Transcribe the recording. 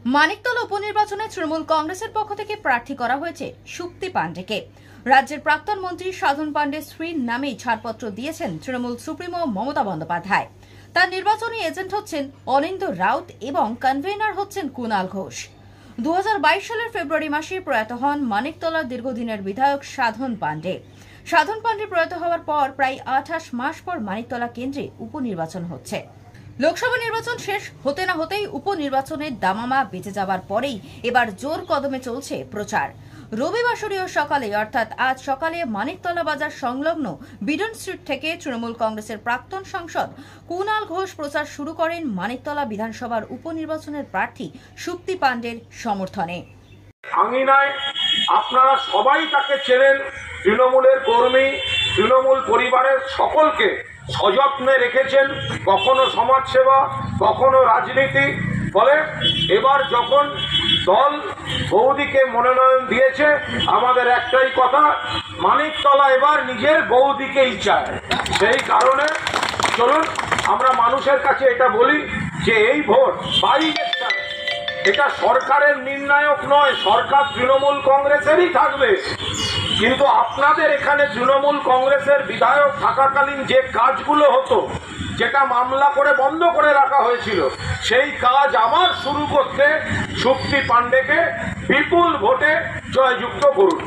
মানিকতলা উপনির্বাচনে তৃণমূল কংগ্রেসের পক্ষ থেকে প্রার্থী করা হয়েছে শুক্তি পাণ্ডেকে। রাজ্যের প্রাক্তন মন্ত্রী সাধন পাণ্ডের স্ত্রীর নামেই ছাড়পত্র দিয়েছেন তৃণমূল সুপ্রিমো মমতা বন্দ্যোপাধ্যায়। তার নির্বাচনী এজেন্ট হচ্ছেন অনিন্দ্য রাউত এবং কনভেনার হচ্ছেন কুণাল ঘোষ। 2022 সালের ফেব্রুয়ারি মাসে প্রয়াত হন মানিকতলার দীর্ঘদিনের বিধায়ক সাধন পাণ্ডে। সাধন পাণ্ডে প্রয়াত হওয়ার পর প্রায় 28 মাস পর মানিকতলা কেন্দ্রে উপনির্বাচন হচ্ছে। লোকসভা নির্বাচন শেষ হতে না হতেই উপনির্বাচনের দামামা বেঁচে যাবার পরেই এবার জোর কদমে চলছে প্রচার। রবিবাসরীয় সকালে অর্থাৎ আজ সকালে মানিকতলা বাজার সংলগ্ন বিডন স্ট্রিট থেকে তৃণমূল কংগ্রেসের প্রাক্তন সাংসদ কুণাল ঘোষ প্রচার শুরু করেন মানিকতলা বিধানসভার উপনির্বাচনের প্রার্থী শুক্তি পাণ্ডের সমর্থনে। আঙিনায় আপনারা সবাই তাকে চেনেন, তৃণমূলের কর্মী, তৃণমূল পরিবারের সকলকে সযত্নে রেখেছেন, কখনো সমাজসেবা, কখনো রাজনীতি। ফলে এবার যখন দল বৌদিকে মনোনয়ন দিয়েছে, আমাদের একটাই কথা, মানিকতলা এবার নিজের বৌদিকেই চায়। সেই কারণে চলুন আমরা মানুষের কাছে এটা বলি যে এই ভোট বাই ইলেকশন, এটা সরকারের নির্ণায়ক নয়, সরকার তৃণমূল কংগ্রেসেরই থাকবে। কিন্তু আপনাদের এখানে তৃণমূল কংগ্রেসের বিধায়ক থাকাকালীন যে কাজগুলো হতো, যেটা মামলা করে বন্ধ করে রাখা হয়েছিল, সেই কাজ আবার শুরু করতে শুক্তি পাণ্ডেকে বিপুল ভোটে জয়যুক্ত করুন।